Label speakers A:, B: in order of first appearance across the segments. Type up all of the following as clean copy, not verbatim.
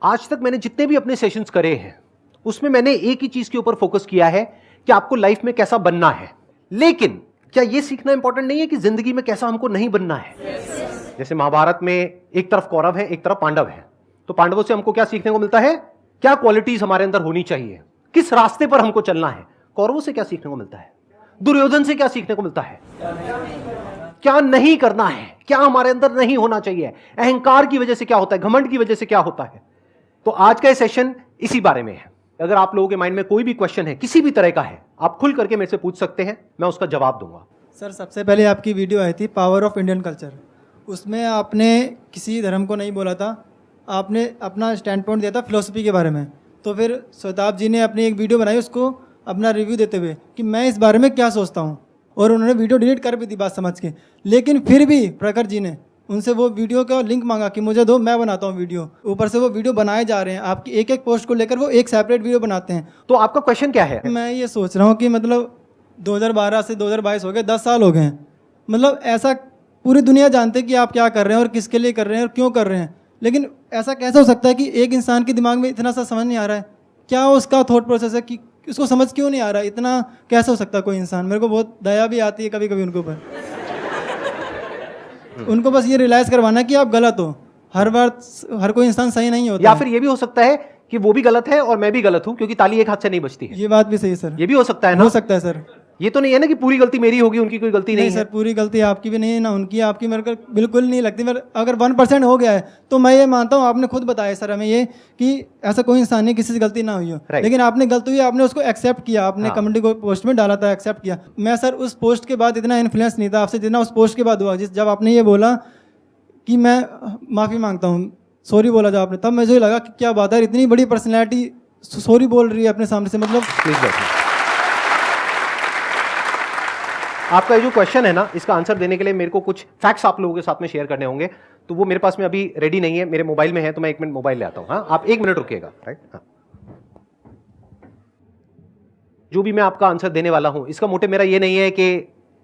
A: आज तक मैंने जितने भी अपने सेशंस करे हैं उसमें मैंने एक ही चीज के ऊपर फोकस किया है कि आपको लाइफ में कैसा बनना है। लेकिन क्या यह सीखना इंपॉर्टेंट नहीं है कि जिंदगी में कैसा हमको नहीं बनना है? जैसे महाभारत में एक तरफ कौरव है, एक तरफ पांडव है, तो पांडवों से हमको क्या सीखने को मिलता है? क्या क्वालिटीज हमारे अंदर होनी चाहिए, किस रास्ते पर हमको चलना है। कौरवों से क्या सीखने को मिलता है? दुर्योधन से क्या सीखने को मिलता है? क्या नहीं करना है, क्या हमारे अंदर नहीं होना चाहिए, अहंकार की वजह से क्या होता है, घमंड की वजह से क्या होता है। तो आज का सेशन इसी बारे में है। अगर आप लोगों के माइंड में कोई भी क्वेश्चन है, किसी भी तरह का है, आप खुल करके मेरे से पूछ सकते हैं, मैं उसका जवाब दूंगा।
B: सर, सबसे पहले आपकी वीडियो आई थी पावर ऑफ इंडियन कल्चर, उसमें आपने किसी धर्म को नहीं बोला था, आपने अपना स्टैंड पॉइंट दिया था फिलोसफी के बारे में। तो फिर श्वेताब जी ने अपनी एक वीडियो बनाई उसको अपना रिव्यू देते हुए कि मैं इस बारे में क्या सोचता हूँ, और उन्होंने वीडियो डिलीट कर भी दी बात समझ के। लेकिन फिर भी प्रखर जी ने उनसे वो वीडियो का लिंक मांगा कि मुझे दो, मैं बनाता हूँ वीडियो। ऊपर से वो वीडियो बनाए जा रहे हैं, आपकी एक एक पोस्ट को लेकर वो एक सेपरेट वीडियो बनाते हैं।
A: तो आपका क्वेश्चन क्या है?
B: मैं ये सोच रहा हूँ कि मतलब 2012 से 2022 हो गए, 10 साल हो गए हैं। मतलब ऐसा पूरी दुनिया जानते हैं कि आप क्या कर रहे हैं और किसके लिए कर रहे हैं और क्यों कर रहे हैं, लेकिन ऐसा कैसे हो सकता है कि एक इंसान के दिमाग में इतना सा समझ नहीं आ रहा है? क्या उसका थॉट प्रोसेस है कि उसको समझ क्यों नहीं आ रहा है? इतना कैसे हो सकता है कोई इंसान? मेरे को बहुत दया भी आती है कभी कभी उनके ऊपर। उनको बस ये रियलाइज करवाना है कि आप गलत हो। हर बार हर कोई इंसान सही नहीं होता।
A: या फिर ये भी हो सकता है कि वो भी गलत है और मैं भी गलत हूं, क्योंकि ताली एक हाथ से नहीं बचती है।
B: ये बात भी सही है सर।
A: ये भी हो सकता है ना?
B: हो सकता है सर।
A: ये तो नहीं है ना कि पूरी गलती मेरी होगी, उनकी कोई गलती नहीं
B: सर,
A: है।
B: पूरी गलती आपकी भी नहीं है ना उनकी। आपकी मेरे को बिल्कुल नहीं लगती। मेरे अगर 1% हो गया है तो मैं ये मानता हूँ, आपने खुद बताया सर हमें ये कि ऐसा कोई इंसान नहीं किसी से गलती ना हुई हो। लेकिन आपने गलती हुई, आपने उसको एक्सेप्ट किया, आपने कमेंट को पोस्ट में डाला था, एक्सेप्ट किया। मैं सर उस पोस्ट के बाद इतना इन्फ्लुएंस नहीं था आपसे जितना उस पोस्ट के बाद हुआ। जब आपने ये बोला कि मैं माफ़ी मांगता हूँ, सॉरी बोला जब आपने, तब मुझे लगा कि क्या बात है, इतनी बड़ी पर्सनैलिटी सॉरी बोल रही है अपने सामने से। मतलब
A: प्लीज बैठिए। आपका ये जो क्वेश्चन है ना, इसका आंसर देने के लिए मेरे को कुछ फैक्ट्स आप लोगों के साथ में शेयर करने होंगे, तो वो मेरे पास में अभी रेडी नहीं है, मेरे मोबाइल में है, तो मैं 1 मिनट मोबाइल ले आता हूं। हाँ, आप 1 मिनट रुकिएगा। राइट, हाँ। जो भी मैं आपका आंसर देने वाला हूं, इसका मोटिव मेरा ये नहीं है कि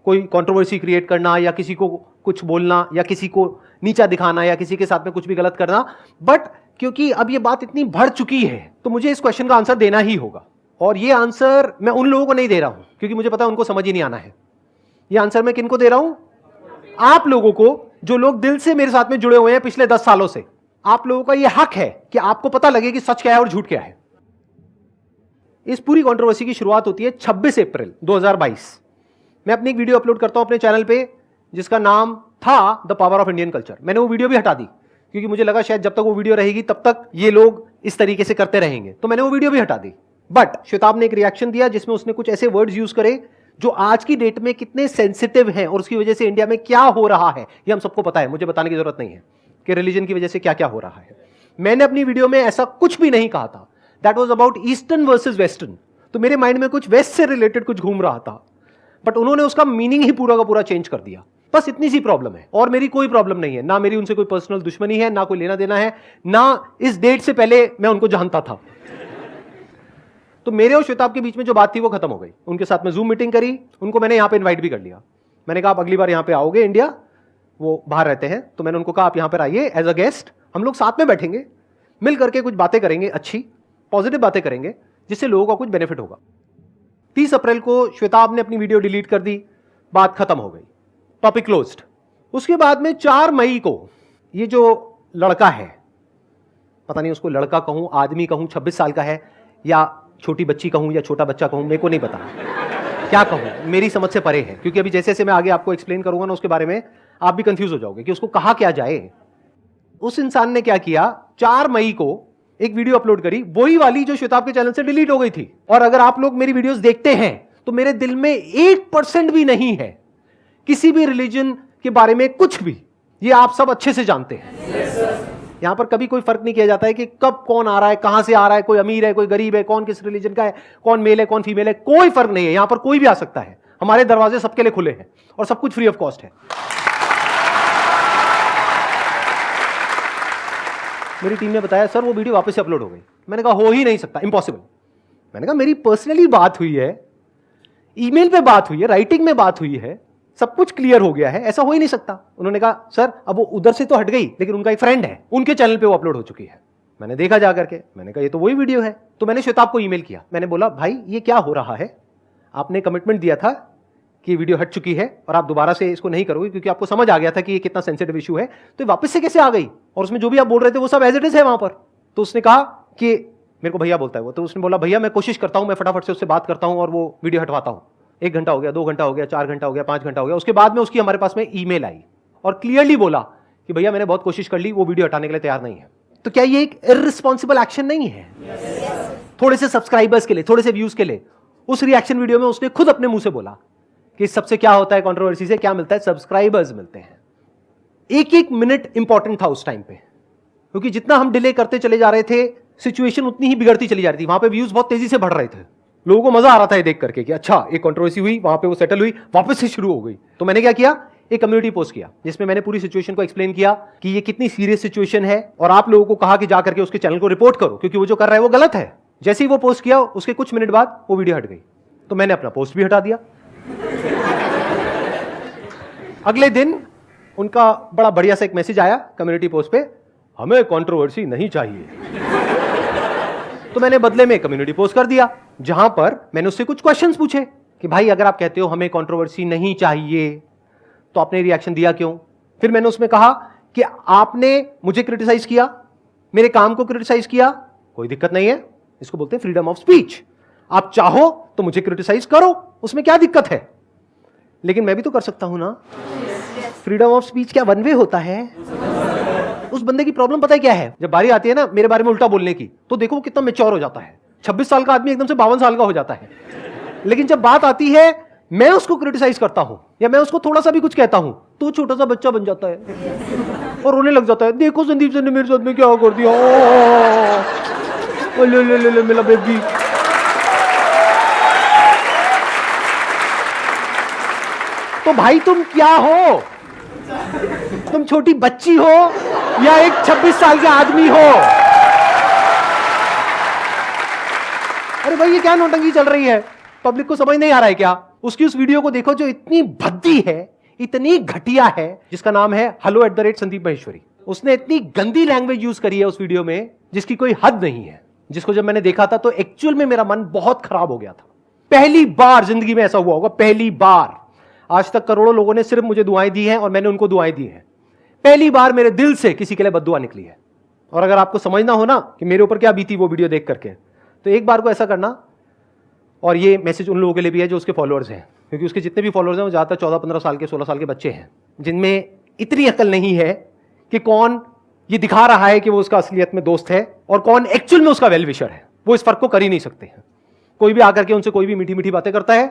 A: कोई कंट्रोवर्सी क्रिएट करना या किसी को कुछ बोलना या किसी को नीचा दिखाना या किसी के साथ में कुछ भी गलत करना, बट क्योंकि अब ये बात इतनी बढ़ चुकी है तो मुझे इस क्वेश्चन का आंसर देना ही होगा। और ये आंसर मैं उन लोगों को नहीं दे रहा हूं क्योंकि मुझे पता है उनको समझ ही नहीं आना है। ये आंसर मैं किनको दे रहा हूं? आप लोगों को, जो लोग दिल से मेरे साथ में जुड़े हुए हैं पिछले 10 सालों से। आप लोगों का यह हक है कि आपको पता लगे कि सच क्या है और झूठ क्या है। इस पूरी कंट्रोवर्सी की शुरुआत होती है 26 अप्रैल 2022। मैं अपनी एक वीडियो अपलोड करता हूं अपने चैनल पे जिसका नाम था the power of Indian culture. मैंने वो वीडियो भी हटा दी क्योंकि मुझे लगा शायद जब तक वो वीडियो रहेगी तब तक ये लोग इस तरीके से करते रहेंगे, तो मैंने वो वीडियो भी हटा दी। बट श्वेताब ने एक रिएक्शन दिया जिसमें उसने कुछ ऐसे वर्ड्स यूज करे जो आज की डेट में कितने सेंसिटिव हैं और उसकी वजह से इंडिया में क्या हो रहा है ये हम सबको पता है, मुझे बताने की जरूरत नहीं है कि रिलीजन की वजह से क्या क्या हो रहा है। मैंने अपनी वीडियो में ऐसा कुछ भी नहीं कहा था। That was about eastern versus western. तो मेरे माइंड में कुछ वेस्ट से रिलेटेड कुछ घूम रहा था, बट उन्होंने उसका मीनिंग ही पूरा का पूरा चेंज कर दिया। बस इतनी सी प्रॉब्लम है और मेरी कोई प्रॉब्लम नहीं है, ना मेरी उनसे कोई पर्सनल दुश्मनी है, ना कोई लेना देना है, ना इस डेट से पहले मैं उनको जानता था। तो मेरे और श्वेताब के बीच में जो बात थी वो खत्म हो गई। उनके साथ में जूम मीटिंग करी, उनको मैंने यहां पे इनवाइट भी कर लिया। मैंने कहा आप अगली बार यहां पे आओगे इंडिया, वो बाहर रहते हैं, तो मैंने उनको कहा आप यहां पर आइए एज अ गेस्ट, हम लोग साथ में बैठेंगे, मिल करके कुछ बातें करेंगे, अच्छी पॉजिटिव बातें करेंगे जिससे लोगों का कुछ बेनिफिट होगा। 30 अप्रैल को श्वेताब ने अपनी वीडियो डिलीट कर दी, बात खत्म हो गई, टॉपिक क्लोज्ड। उसके बाद में 4 मई को ये जो लड़का है, पता नहीं उसको लड़का कहूं, आदमी कहूं, 26 साल का है, या छोटी बच्ची कहूं या छोटा बच्चा कहूं, मेरे को नहीं पता क्या कहूं, मेरी समझ से परे है, क्योंकि अभी जैसे जैसे मैं आगे आपको एक्सप्लेन करूंगा ना उसके बारे में आप भी कंफ्यूज हो जाओगे कि उसको कहा क्या जाए। उस इंसान ने क्या किया, 4 मई को एक वीडियो अपलोड करी, वही वाली जो श्वेताब के चैनल से डिलीट हो गई थी। और अगर आप लोग मेरी वीडियोस देखते हैं तो मेरे दिल में 1% भी नहीं है किसी भी रिलीजन के बारे में कुछ भी, ये आप सब अच्छे से जानते हैं। यहां पर कभी कोई फर्क नहीं किया जाता है कि कब कौन आ रहा है, कहां से आ रहा है, कोई अमीर है, कोई गरीब है, कौन किस रिलीजन का है, कौन मेल है, कौन फीमेल है, कोई फर्क नहीं है। यहां पर कोई भी आ सकता है, हमारे दरवाजे सबके लिए खुले हैं और सब कुछ फ्री ऑफ कॉस्ट है। मेरी टीम ने बताया सर वो वीडियो वापस से अपलोड हो गई। मैंने कहा हो ही नहीं सकता, इम्पॉसिबल। मैंने कहा मेरी पर्सनली बात हुई है, ईमेल पे बात हुई है, राइटिंग में बात हुई है, सब कुछ क्लियर हो गया है, ऐसा हो ही नहीं सकता। उन्होंने कहा सर अब वो उधर से तो हट गई लेकिन उनका एक फ्रेंड है, उनके चैनल पे वो अपलोड हो चुकी है। मैंने देखा जा करके, मैंने कहा ये तो वही वीडियो है। तो मैंने श्वेताब को ईमेल किया, मैंने बोला भाई ये क्या हो रहा है, आपने कमिटमेंट दिया था कि वीडियो हट चुकी है और आप दोबारा से इसको नहीं करोगे क्योंकि आपको समझ आ गया था कि ये कितना सेंसिटिव इशू है, तो वापस से कैसे आ गई, और उसमें जो भी आप बोल रहे थे वो सब एज इट इज है वहां पर। तो उसने कहा कि मेरे को भैया बोलता है वो, तो उसने बोला भैया मैं कोशिश करता हूं, मैं फटाफट से उससे बात करता हूं और वो वीडियो हटवाता हूं। 1 घंटा हो गया, 2 घंटा हो गया, 4 घंटा हो गया, 5 घंटा हो गया, उसके बाद में उसकी हमारे पास में ईमेल आई और क्लियरली बोला कि भैया मैंने बहुत कोशिश कर ली, वो वीडियो हटाने के लिए तैयार नहीं है। तो क्या ये एक इररिस्पॉन्सिबल एक्शन नहीं है? थोड़े से सब्सक्राइबर्स के लिए, थोड़े से व्यूज के लिए। उस रिएक्शन वीडियो में उसने खुद अपने मुंह से बोला कि सबसे क्या होता है, कंट्रोवर्सी से क्या मिलता है, सब्सक्राइबर्स मिलते हैं। एक एक मिनट इंपॉर्टेंट था उस टाइम पे, क्योंकि जितना हम डिले करते चले जा रहे थे सिचुएशन उतनी ही बिगड़ती चली जा रही थी। वहां पे व्यूज बहुत तेजी से बढ़ रहे थे, लोगों को मजा आ रहा था ये देख करके कि अच्छा एक कंट्रोवर्सी हुई, वहां पे वो सेटल हुई, वापस से शुरू हो गई। तो मैंने क्या किया, एक कम्युनिटी पोस्ट किया जिसमें मैंने पूरी सिचुएशन को एक्सप्लेन किया कि ये कितनी सीरियस सिचुएशन है, और आप लोगों को कहा कि जाकर के उसके चैनल को रिपोर्ट करो क्योंकि वो जो कर रहा है वो गलत है। जैसे ही वो पोस्ट किया उसके कुछ मिनट बाद वो वीडियो हट गई, तो मैंने अपना पोस्ट भी हटा दिया। अगले दिन उनका बड़ा बढ़िया सा एक मैसेज आया कम्युनिटी पोस्ट पे, हमें कंट्रोवर्सी नहीं चाहिए। तो मैंने बदले में कम्युनिटी पोस्ट कर दिया जहां पर मैंने उससे कुछ क्वेश्चंस पूछे कि भाई अगर आप कहते हो हमें कंट्रोवर्सी नहीं चाहिए तो आपने रिएक्शन दिया क्यों। फिर मैंने उसमें कहा कि आपने मुझे क्रिटिसाइज किया, मेरे काम को क्रिटिसाइज किया, कोई दिक्कत नहीं है, इसको बोलते हैं फ्रीडम ऑफ स्पीच। आप चाहो तो मुझे क्रिटिसाइज करो, उसमें क्या दिक्कत है, लेकिन मैं भी तो कर सकता हूं ना। फ्रीडम ऑफ स्पीच क्या वन वे होता है? उस बंदे की प्रॉब्लम पता है क्या है, जब बारी आती है ना मेरे बारे में उल्टा बोलने की, तो देखो वो कितना मैच्योर हो जाता है। 26 साल का आदमी एकदम से 52 साल का हो जाता है। लेकिन जब बात आती है मैं उसको क्रिटिसाइज करता हूं या मैं उसको थोड़ा सा भी कुछ कहता हूं तो छोटा सा बच्चा बन जाता है और रोने लग जाता है, देखो संदीप सर ने मेरे साथ में क्या कर दिया, ओ ले ले ले ले मेरा बेबी। तो भाई तुम क्या हो, तुम छोटी बच्ची हो या एक 26 साल के आदमी हो? अरे भाई ये क्या नौटंकी चल रही है, पब्लिक को समझ नहीं आ रहा है क्या? उसकी उस वीडियो को देखो जो इतनी भद्दी है, इतनी घटिया है, जिसका नाम है hello@संदीप महेश्वरी। उसने इतनी गंदी लैंग्वेज यूज करी है उस वीडियो में जिसकी कोई हद नहीं है, जिसको जब मैंने देखा था तो एक्चुअल में मेरा मन बहुत खराब हो गया था। पहली बार जिंदगी में ऐसा हुआ होगा, पहली बार। आज तक करोड़ों लोगों ने सिर्फ मुझे दुआएं दी हैं और मैंने उनको दुआएं दी हैं। पहली बार मेरे दिल से किसी के लिए बद्दुआ निकली है। और अगर आपको समझना हो ना कि मेरे ऊपर क्या बीती वो वीडियो देख करके, तो एक बार को ऐसा करना, और ये मैसेज उन लोगों के लिए भी है जो उसके फॉलोअर्स हैं, क्योंकि उसके जितने भी फॉलोअर्स हैं वो ज़्यादातर 14-15 साल के, 16 साल के बच्चे हैं, जिनमें इतनी अकल नहीं है कि कौन ये दिखा रहा है कि वो उसका असलियत में दोस्त है और कौन एक्चुअल में उसका वेल विशर है। वो इस फर्क को कर ही नहीं सकते हैं। कोई भी आकर के उनसे कोई भी मीठी मीठी बातें करता है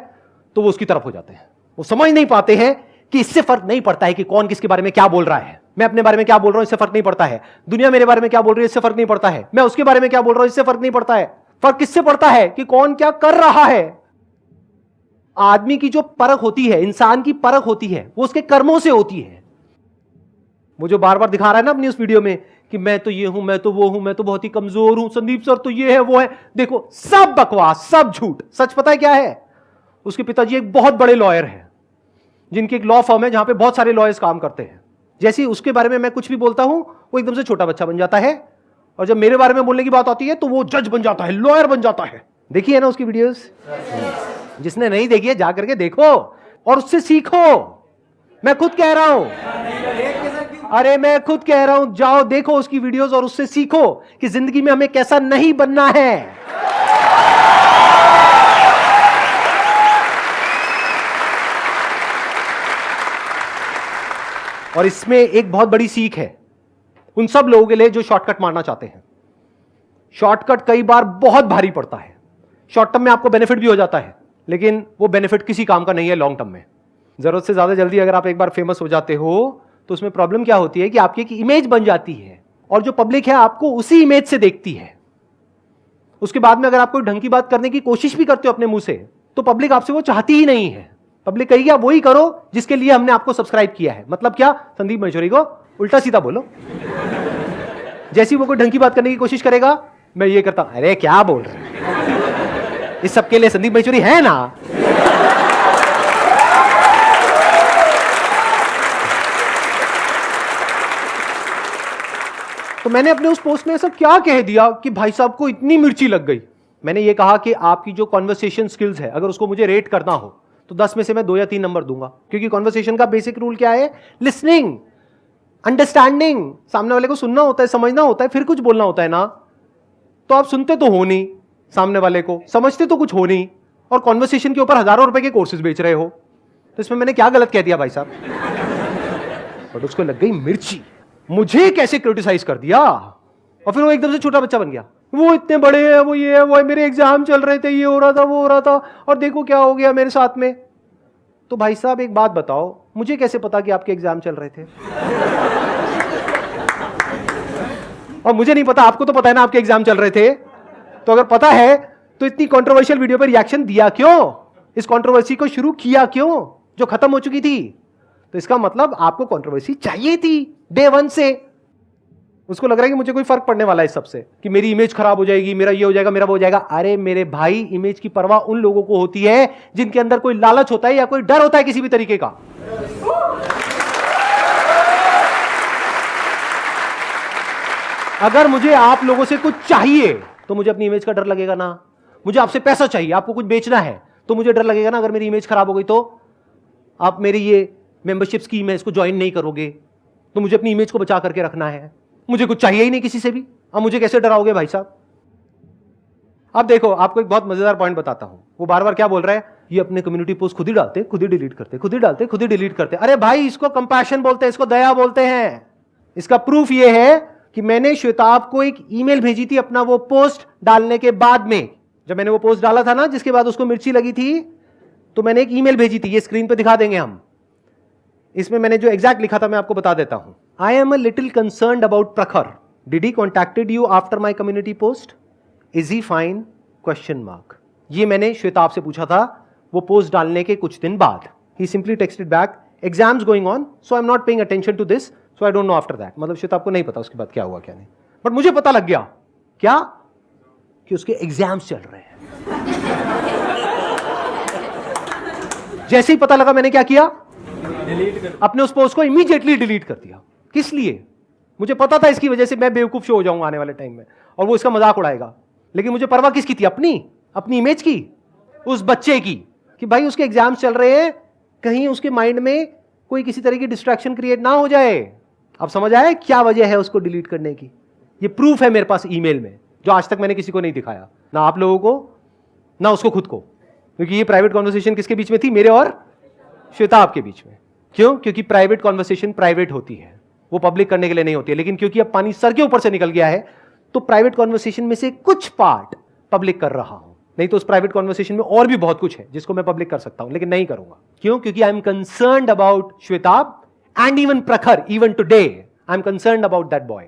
A: तो वो उसकी तरफ हो जाते हैं। वो समझ नहीं पाते हैं कि इससे फर्क नहीं पड़ता है कि कौन किसके बारे में क्या बोल रहा है। मैं अपने बारे में क्या बोल रहा हूं इससे फर्क नहीं पड़ता है, दुनिया मेरे बारे में क्या बोल रही है इससे फर्क नहीं पड़ता है, मैं उसके बारे में क्या बोल रहा हूं इससे फर्क नहीं पड़ता है। फर्क किससे पड़ता है कि कौन क्या कर रहा है। आदमी की जो परख होती है, इंसान की परख होती है, वो उसके कर्मों से होती है। वो जो बार बार दिखा रहा है ना अपनी उस वीडियो में कि मैं तो ये हूं, मैं तो वो हूं, मैं तो बहुत ही कमजोर हूं, संदीप सर तो ये है वो है, देखो सब बकवास, सब झूठ। सच पता है क्या है? उसके पिताजी एक बहुत बड़े लॉयर हैं, जिनकी एक लॉ फर्म है जहां पे बहुत सारे लॉयर्स काम करते हैं। जैसे ही उसके बारे में मैं कुछ भी बोलता हूं वो एकदम से छोटा बच्चा बन जाता है, और जब मेरे बारे में बोलने की बात आती है तो वो जज बन जाता है, लॉयर बन जाता है। देखिए ना उसकी वीडियोस, जिसने नहीं देखी है जा करके देखो और उससे सीखो। मैं खुद कह रहा हूं, अरे मैं खुद कह रहा हूं, जाओ देखो उसकी वीडियोस और उससे सीखो कि जिंदगी में हमें कैसा नहीं बनना है। और इसमें एक बहुत बड़ी सीख है उन सब लोगों के लिए जो शॉर्टकट मारना चाहते हैं। शॉर्टकट कई बार बहुत भारी पड़ता है। शॉर्ट टर्म में आपको बेनिफिट भी हो जाता है, लेकिन वो बेनिफिट किसी काम का नहीं है लॉन्ग टर्म में। जरूरत से ज्यादा जल्दी अगर आप एक बार फेमस हो जाते हो तो उसमें प्रॉब्लम क्या होती है कि आपकी एक इमेज बन जाती है और जो पब्लिक है आपको उसी इमेज से देखती है। उसके बाद में अगर आप कोई ढंग की बात करने की कोशिश भी करते हो अपने मुंह से तो पब्लिक आपसे वो चाहती ही नहीं है। पब्लिक कहेगी आप वही करो जिसके लिए हमने आपको सब्सक्राइब किया है। मतलब क्या? संदीप महेश्वरी को उल्टा सीधा बोलो। जैसी वो कोई ढंग की बात करने की कोशिश करेगा, मैं ये करता हूं, अरे क्या बोल रहे हैं, इस सबके लिए संदीप महेश्वरी है ना। तो मैंने अपने उस पोस्ट में ऐसा क्या कह दिया कि भाई साहब को इतनी मिर्ची लग गई? मैंने ये कहा कि आपकी जो कॉन्वर्सेशन स्किल्स है, अगर उसको मुझे रेट करना हो तो 10 में से मैं 2 या 3 नंबर दूंगा, क्योंकि कॉन्वर्सेशन का बेसिक रूल क्या है? Listening, understanding. सामने वाले को सुनना होता है, समझना होता है, फिर कुछ बोलना होता है ना। तो आप सुनते तो हो नहीं, सामने वाले को समझते तो कुछ हो नहीं, और कॉन्वर्सेशन के ऊपर हजारों रुपए के कोर्सेज बेच रहे हो। तो इसमें मैंने क्या गलत कह दिया भाई साहब? बट उसको लग गई मिर्ची, मुझे कैसे क्रिटिसाइज कर दिया, और फिर वो एकदम से छोटा बच्चा बन गया। वो इतने बड़े हैं, वो ये है, वो है, मेरे एग्जाम चल रहे थे, ये हो रहा था, वो हो रहा था, और देखो क्या हो गया मेरे साथ में। तो भाई साहब एक बात बताओ, मुझे कैसे पता कि आपके एग्जाम चल रहे थे? और मुझे नहीं पता, आपको तो पता है ना आपके एग्जाम चल रहे थे। तो अगर पता है तो इतनी कंट्रोवर्शियल वीडियो पर रिएक्शन दिया क्यों? इस कंट्रोवर्सी को शुरू किया क्यों जो खत्म हो चुकी थी? तो इसका मतलब आपको कंट्रोवर्सी चाहिए थी डे 1 से। उसको लग रहा है कि मुझे कोई फर्क पड़ने वाला है इस सबसे, कि मेरी इमेज खराब हो जाएगी, मेरा ये हो जाएगा, मेरा वो हो जाएगा। अरे मेरे भाई, इमेज की परवाह उन लोगों को होती है जिनके अंदर कोई लालच होता है या कोई डर होता है किसी भी तरीके का। अगर मुझे आप लोगों से कुछ चाहिए तो मुझे अपनी इमेज का डर लगेगा ना। मुझे आपसे पैसा चाहिए, आपको कुछ बेचना है, तो मुझे डर लगेगा ना अगर मेरी इमेज खराब हो गई तो आप मेरी ये मेंबरशिप स्कीम है इसको ज्वाइन नहीं करोगे। तो मुझे अपनी इमेज को बचा करके रखना है, मुझे कुछ चाहिए ही नहीं किसी से भी। अब मुझे कैसे डराओगे भाई साहब? अब देखो, आपको एक बहुत मजेदार पॉइंट बताता हूं। वो बार बार क्या बोल रहा है? ये अपने कम्युनिटी पोस्ट खुद ही डालते, खुद ही डिलीट करते, खुद ही डालते, खुद ही डिलीट करते। अरे भाई, इसको कंपैशन बोलते हैं, इसको दया बोलते हैं। इसका प्रूफ ये है कि मैंने श्वेताब को एक ईमेल भेजी थी अपना वो पोस्ट डालने के बाद में। जब मैंने वो पोस्ट डाला था ना, जिसके बाद उसको मिर्ची लगी थी, तो मैंने एक ईमेल भेजी थी। ये स्क्रीन पे दिखा देंगे हम। इसमें मैंने जो एग्जैक्ट लिखा था मैं आपको बता देता हूं। I am a little concerned about Prakhar. Did he contacted you after my community post? Is he fine? Question mark. ये मैंने श्वेताब से पूछा था वो पोस्ट डालने के कुछ दिन बाद। He simply texted back, exams going on so I am not paying attention to this so I don't know after that. मतलब श्वेताब को नहीं पता उसके बाद क्या हुआ क्या नहीं, बट मुझे पता लग गया क्या, कि उसके एग्जाम्स चल रहे हैं। जैसे ही पता लगा मैंने क्या किया, अपने उस पोस्ट को इमीडिएटली डिलीट कर दिया। किस लिए? मुझे पता था इसकी वजह से मैं बेवकूफ शो हो जाऊंगा आने वाले टाइम में, और वो इसका मजाक उड़ाएगा। लेकिन मुझे परवाह किसकी थी? अपनी इमेज की, उस बच्चे की, कि भाई उसके एग्जाम्स चल रहे हैं, कहीं उसके माइंड में कोई किसी तरह की डिस्ट्रैक्शन क्रिएट ना हो जाए। अब समझ आया क्या वजह है उसको डिलीट करने की? ये प्रूफ है मेरे पास ईमेल में, जो आज तक मैंने किसी को नहीं दिखाया, ना आप लोगों को ना उसको खुद को। क्योंकि ये प्राइवेट कॉन्वर्सेशन किसके बीच में थी? मेरे और श्वेताब के बीच में। क्यों? क्योंकि प्राइवेट कॉन्वर्सेशन प्राइवेट होती है, वो पब्लिक करने के लिए नहीं होती है। लेकिन क्योंकि अब पानी सर के ऊपर से निकल गया है, तो प्राइवेट कॉन्वर्सेशन में से कुछ पार्ट पब्लिक कर रहा हूं। नहीं तो उस प्राइवेट कॉन्वर्सेशन में और भी बहुत कुछ है जिसको मैं पब्लिक कर सकता हूं, लेकिन नहीं करूंगा। क्यों? क्योंकि I am concerned about Shwetab and even Prakhar. Even today I am concerned about that boy.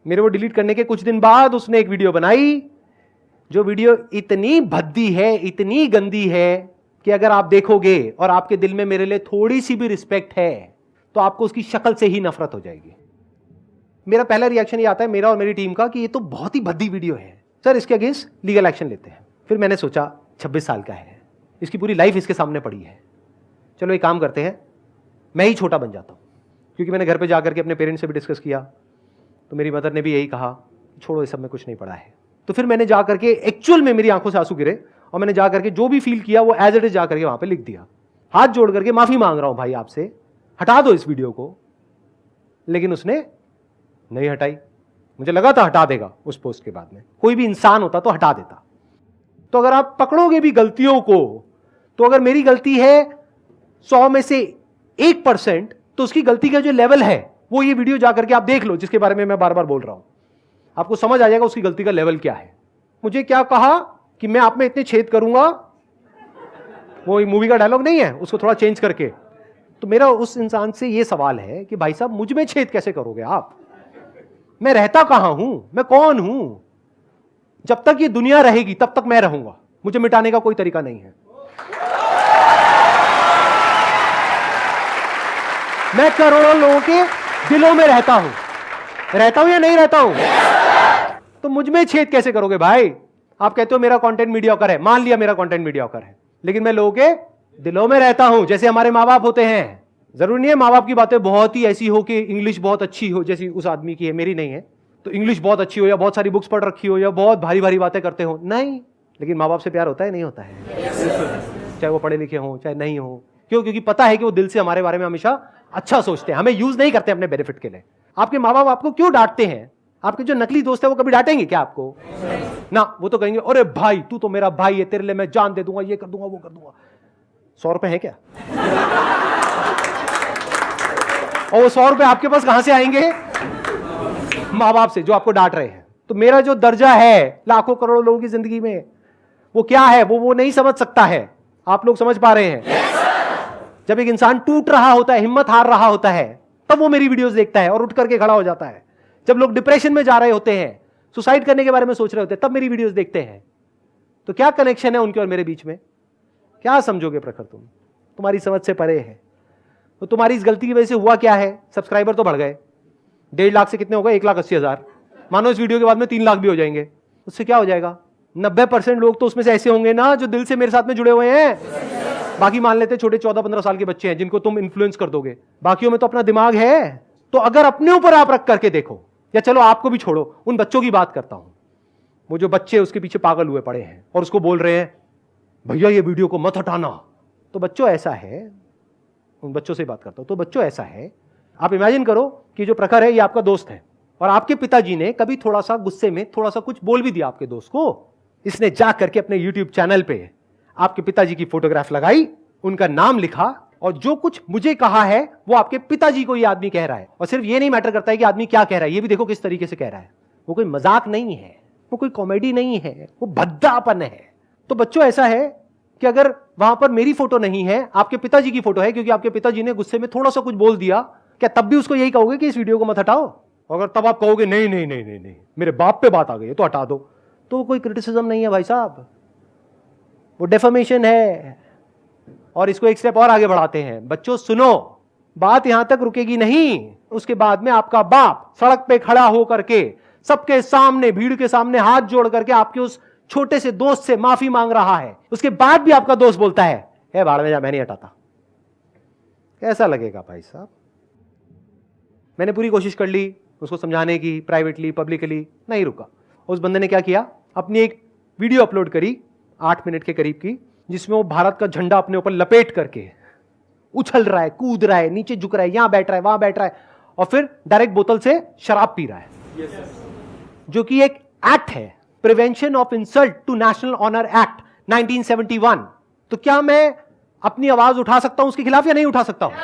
A: मेरे वो डिलीट करने के कुछ दिन बाद उसने एक वीडियो बनाई, जो वीडियो इतनी भद्दी है, इतनी गंदी है, कि अगर आप देखोगे और आपके दिल में मेरे लिए थोड़ी सी भी रिस्पेक्ट है तो आपको उसकी शक्ल से ही नफरत हो जाएगी। मेरा पहला रिएक्शन ये आता है, मेरा और मेरी टीम का, कि ये तो बहुत ही भद्दी वीडियो है सर, इसके अगेंस्ट लीगल एक्शन लेते हैं। फिर मैंने सोचा 26 साल का है, इसकी पूरी लाइफ इसके सामने पड़ी है, चलो एक काम करते हैं, मैं ही छोटा बन जाता हूं। क्योंकि मैंने घर पे जाकर के अपने पेरेंट्स से भी डिस्कस किया, तो मेरी मदर ने भी यही कहा, छोड़ो इस सब में कुछ नहीं पड़ा है। तो फिर मैंने जा करके, एक्चुअल में मेरी आंखों से आंसू गिरे, और मैंने जा करके जो भी फील किया वो एज इट इज जा करके वहां पे लिख दिया। हाथ जोड़ करके माफी मांग रहा हूं भाई आपसे, हटा दो इस वीडियो को। लेकिन उसने नहीं हटाई। मुझे लगा था हटा देगा उस पोस्ट के बाद में, कोई भी इंसान होता तो हटा देता। तो अगर आप पकड़ोगे भी गलतियों को, तो अगर मेरी गलती है 100 में से 1%, तो उसकी गलती का जो लेवल है वो ये वीडियो जाकर के आप देख लो, जिसके बारे में मैं बार बार बोल रहा हूं। आपको समझ आ जाएगा उसकी गलती का लेवल क्या है। मुझे क्या कहा कि मैं आप में इतने छेद करूंगा, वो मूवी का डायलॉग नहीं है, उसको थोड़ा चेंज करके। तो मेरा उस इंसान से ये सवाल है कि भाई साहब, मुझ में छेद कैसे करोगे आप? मैं रहता कहां हूं? मैं कौन हूं? जब तक ये दुनिया रहेगी तब तक मैं रहूंगा, मुझे मिटाने का कोई तरीका नहीं है। मैं करोड़ों लोगों के दिलों में रहता हूं या नहीं रहता हूं? तो मुझ में छेद कैसे करोगे भाई? आप कहते हो मेरा कंटेंट मीडियोकर है, मान लिया मेरा कंटेंट मीडियोकर है, लेकिन मैं लोगों के दिलों में रहता हूं, जैसे हमारे मां बाप होते हैं। जरूरी नहीं है माँ बाप की बातें बहुत ही ऐसी हो कि इंग्लिश बहुत अच्छी हो जैसी उस आदमी की है, मेरी नहीं है, तो इंग्लिश बहुत अच्छी हो या बहुत सारी बुक्स पढ़ रखी हो या बहुत भारी भारी बातें करते हो, नहीं। लेकिन माँ बाप से प्यार होता है नहीं होता है, चाहे वो पढ़े लिखे हो चाहे नहीं हो। क्यों? क्योंकि पता है कि वो दिल से हमारे बारे में हमेशा अच्छा सोचते हैं, हमें यूज नहीं करते अपने बेनिफिट के लिए। आपके माँ बाप आपको क्यों डांटते हैं? आपके जो नकली दोस्त है वो कभी डांटेंगे क्या आपको? ना, वो तो कहेंगे अरे भाई तू तो मेरा भाई है, तेरे लिए मैं जान दे दूंगा, ये कर दूंगा वो कर दूंगा। 100 रुपए है क्या? और वो 100 रुपए आपके पास कहां से आएंगे? माँ बाप से, जो आपको डांट रहे हैं। तो मेरा जो दर्जा है लाखों करोड़ों लोगों की जिंदगी में, वो क्या है वो नहीं समझ सकता है। आप लोग समझ पा रहे हैं? जब एक इंसान टूट रहा होता है, हिम्मत हार रहा होता है, तब वो मेरी वीडियोस देखता है और उठ करके खड़ा हो जाता है। जब लोग डिप्रेशन में जा रहे होते हैं, सुसाइड करने के बारे में सोच रहे होते हैं, तब मेरी वीडियोस देखते हैं। तो क्या कनेक्शन है उनके और मेरे बीच में? क्या समझोगे प्रखर? तुम्हारी समझ से परे है। तो तुम्हारी इस गलती की वजह से हुआ क्या है? सब्सक्राइबर तो बढ़ गए, 1.5 लाख से कितने हो गए? 1,80,000। मानो इस वीडियो के बाद में 3 लाख भी हो जाएंगे, उससे क्या हो जाएगा? 90% लोग तो उसमें से ऐसे होंगे ना जो दिल से मेरे साथ में जुड़े हुए हैं। बाकी मान लेते छोटे 14-15 साल के बच्चे हैं जिनको तुम इन्फ्लुएंस कर दोगे, बाकियों में तो अपना दिमाग है। तो अगर अपने ऊपर आप रख करके देखो, या चलो आपको भी छोड़ो, उन बच्चों की बात करता हूं, वो जो बच्चे उसके पीछे पागल हुए पड़े हैं और उसको बोल रहे हैं भैया ये वीडियो को मत हटाना। तो बच्चों ऐसा है, उन बच्चों से बात करता हूं, तो बच्चों ऐसा है, आप इमेजिन करो कि जो प्रखर है ये आपका दोस्त है और आपके पिताजी ने कभी थोड़ा सा गुस्से में थोड़ा सा कुछ बोल भी दिया आपके दोस्त को। इसने जा करके अपने YouTube चैनल पे आपके पिताजी की फोटोग्राफ लगाई, उनका नाम लिखा और जो कुछ मुझे कहा है वो आपके पिताजी को ये आदमी कह रहा है। और सिर्फ ये नहीं मैटर करता है कि आदमी क्या कह रहा है, ये भी देखो किस तरीके से कह रहा है। वो कोई मजाक नहीं है, वो कोई कॉमेडी नहीं है, वो भद्दापन है। तो बच्चों ऐसा है कि अगर वहां पर मेरी फोटो नहीं है, आपके पिताजी की फोटो है, क्योंकि आपके पिताजी ने गुस्से में थोड़ा सा कुछ बोल दिया, क्या तब भी उसको यही कहोगे कि इस वीडियो को मत हटाओ? अगर तब आप कहोगे नहीं नहीं नहीं नहीं नहीं मेरे बाप पे बात आ गई है तो हटा दो, तो कोई क्रिटिसिज्म नहीं है भाई साहब, वो डेफमेशन है। और इसको एक स्टेप और आगे बढ़ाते हैं। बच्चों सुनो, बात यहां तक रुकेगी नहीं। उसके बाद में आपका बाप सड़क पे खड़ा होकर के सबके सामने, भीड़ के सामने हाथ जोड़ करके आपके उस छोटे से दोस्त से माफी मांग रहा है। उसके बाद भी आपका दोस्त बोलता है भाड़ में जा, मैं नहीं हटाता। कैसा लगेगा भाई साहब? मैंने पूरी कोशिश कर ली उसको समझाने की, प्राइवेटली पब्लिकली, नहीं रुका। उस बंदे ने क्या किया, अपनी एक वीडियो अपलोड करी 8 मिनट के करीब की, जिसमें वो भारत का झंडा अपने ऊपर लपेट करके उछल रहा है, कूद रहा है, नीचे झुक रहा है, यहां बैठ रहा है, वहां बैठ रहा है, और फिर डायरेक्ट बोतल से शराब पी रहा है। जो कि एक एक्ट है, prevention of insult to national honour act 1971। तो क्या मैं अपनी आवाज उठा सकता हूं उसके खिलाफ या नहीं उठा सकता हूं?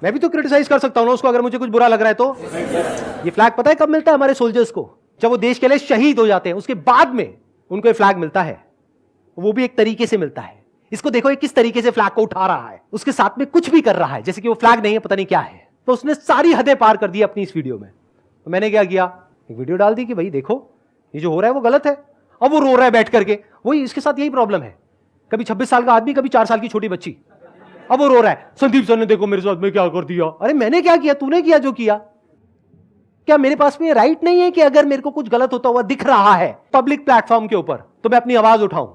A: मैं भी तो क्रिटिसाइज कर सकता हूं ना उसको, अगर मुझे कुछ बुरा लग रहा है तो। ये फ्लैग पता है कब मिलता है हमारे सोल्जर्स को? जब वो देश के लिए शहीद हो जाते हैं, उसके बाद में उनको ये फ्लैग मिलता है। वो भी एक तरीके से मिलता है। इसको देखो ये किस तरीके से फ्लैग को उठा रहा है, उसके साथ में कुछ भी कर रहा है जैसे कि वो फ्लैग नहीं है, पता नहीं क्या है। तो उसने सारी हदें पार कर दी अपनी इस वीडियो में। तो मैंने क्या किया, एक वीडियो डाल दी कि भाई देखो ये जो हो रहा है वो गलत है। अब वो रो रहा है बैठ करके, वही इसके साथ यही प्रॉब्लम है। कभी 26 साल का आदमी, कभी 4 साल की छोटी बच्ची, अब वो रो रहा है, संदीप सर ने देखो मेरे साथ में क्या कर दिया। अरे मैंने क्या किया, तूने किया जो किया। क्या मेरे पास में राइट नहीं है कि अगर मेरे को कुछ गलत होता हुआ दिख रहा है पब्लिक प्लेटफॉर्म के ऊपर तो मैं अपनी आवाज उठाऊं?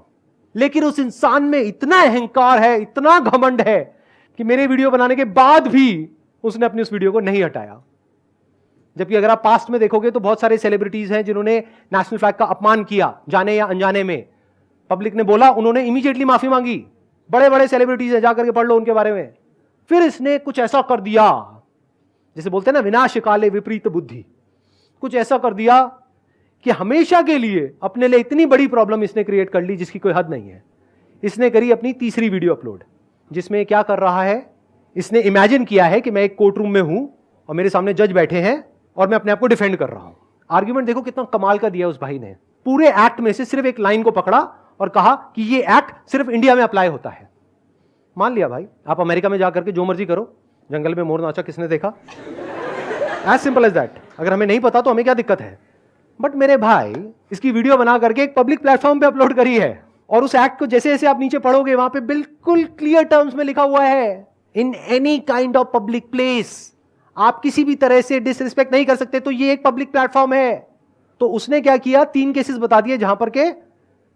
A: लेकिन उस इंसान में इतना अहंकार है, इतना घमंड है कि मेरे वीडियो बनाने के बाद भी उसने अपनी उस वीडियो को नहीं हटाया। जबकि अगर आप पास्ट में देखोगे तो बहुत सारे सेलिब्रिटीज हैं जिन्होंने नेशनल फ्लैग का अपमान किया, जाने या अनजाने में। पब्लिक ने बोला, उन्होंने इमीडिएटली माफी मांगी। बड़े बड़े सेलिब्रिटीज हैं, जाकर के पढ़ लो उनके बारे में। फिर इसने कुछ ऐसा कर दिया, जैसे बोलते हैं ना विनाश काले विपरीत बुद्धि, कुछ ऐसा कर दिया कि हमेशा के लिए अपने लिए इतनी बड़ी प्रॉब्लम इसने क्रिएट कर ली जिसकी कोई हद नहीं है। इसने करी अपनी तीसरी वीडियो अपलोड, जिसमें क्या कर रहा है, इसने इमेजिन किया है कि मैं एक कोर्ट रूम में हूं और मेरे सामने जज बैठे हैं और मैं अपने आप को डिफेंड कर रहा हूं। आर्ग्यूमेंट देखो कितना कमाल का दिया उस भाई ने। पूरे एक्ट में से सिर्फ एक लाइन को पकड़ा और कहा कि ये एक्ट सिर्फ इंडिया में अप्लाई होता है। मान लिया भाई, आप अमेरिका में जाकर के जो मर्जी करो, जंगल में मोर नाचा किसने देखा? As simple as that. अगर हमें नहीं पता तो हमें क्या दिक्कत है? बट मेरे भाई इसकी वीडियो बना करके एक पब्लिक प्लेटफॉर्म पे अपलोड करी है और उस एक्ट को जैसे जैसे आप नीचे पढ़ोगे वहां पे बिल्कुल क्लियर टर्म्स में लिखा हुआ है, in any kind of public place आप किसी भी तरह से डिसरिस्पेक्ट नहीं कर सकते, तो ये एक पब्लिक प्लेटफॉर्म है। तो उसने क्या किया, 3 केसेस बता दिए जहां पर के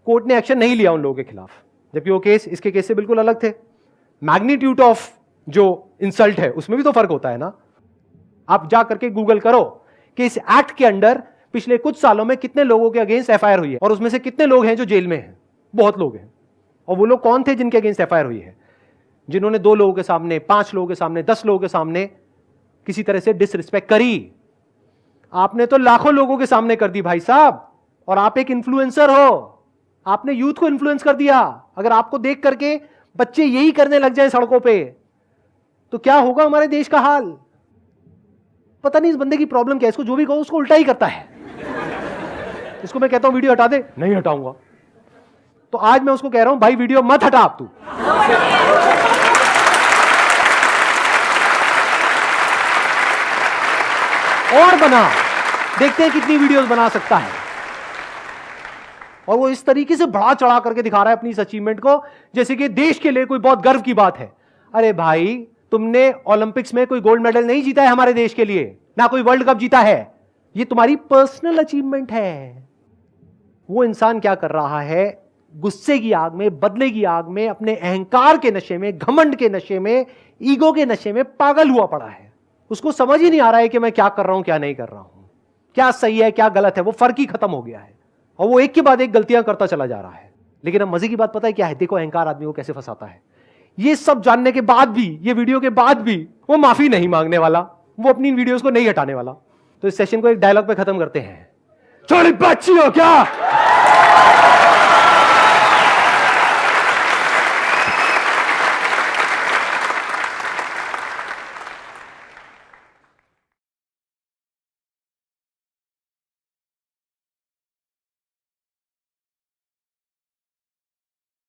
A: कोर्ट ने एक्शन नहीं लिया उन लोगों के खिलाफ, जबकि वो केस इसके केस से बिल्कुल अलग थे। मैग्नीट्यूड ऑफ जो इंसल्ट है उसमें भी तो फर्क होता है ना। आप जा करके गूगल करो कि इस एक्ट के अंडर पिछले कुछ सालों में कितने लोगों के अगेंस्ट एफआईआर हुई है और उसमें से कितने लोग हैं जो जेल में हैं। बहुत लोग हैं। और वो लोग कौन थे जिनके अगेंस्ट एफआईआर हुई है? जिन्होंने 2 लोगों के सामने, 5 लोगों के सामने, 10 लोगों के सामने किसी तरह से डिसरिस्पेक्ट करी। आपने तो लाखों लोगों के सामने कर दी भाई साहब। और आप एक इन्फ्लुएंसर हो, आपने यूथ को इन्फ्लुएंस कर दिया। अगर आपको देख करके बच्चे यही करने लग जाए सड़कों पे तो क्या होगा हमारे देश का हाल? पता नहीं इस बंदे की प्रॉब्लम क्या है। इसको जो भी कहो उसको उल्टा ही करता है। इसको मैं कहता हूं वीडियो हटा दे, नहीं हटाऊंगा। तो आज मैं उसको कह रहा हूं भाई वीडियो मत हटा अब तू। और बना, देखते हैं कितनी वीडियोस बना सकता है। और वो इस तरीके से बढ़ा चढ़ा करके दिखा रहा है अपनी इस अचीवमेंट को जैसे कि देश के लिए कोई बहुत गर्व की बात है। अरे भाई, तुमने ओलंपिक्स में कोई गोल्ड मेडल नहीं जीता है हमारे देश के लिए, ना कोई वर्ल्ड कप जीता है। ये तुम्हारी पर्सनल अचीवमेंट है। वो इंसान क्या कर रहा है? गुस्से की आग में, बदले की आग में, अपने अहंकार के नशे में, घमंड के नशे में, ईगो के नशे में पागल हुआ पड़ा है। उसको समझ ही नहीं आ रहा है कि मैं क्या कर रहा हूं, क्या नहीं कर रहा हूं, क्या सही है, क्या गलत है। वो फर्क ही खत्म हो गया है और वो एक के बाद एक गलतियां करता चला जा रहा है। लेकिन अब मजे की बात पता है क्या है? देखो अहंकार आदमी को कैसे फंसाता है। ये सब जानने के बाद भी, ये वीडियो के बाद भी वो माफी नहीं मांगने वाला, वो अपनी वीडियोस को नहीं हटाने वाला। तो इस सेशन को एक डायलॉग पे खत्म करते हैं। छोड़ी बच्ची हो क्या?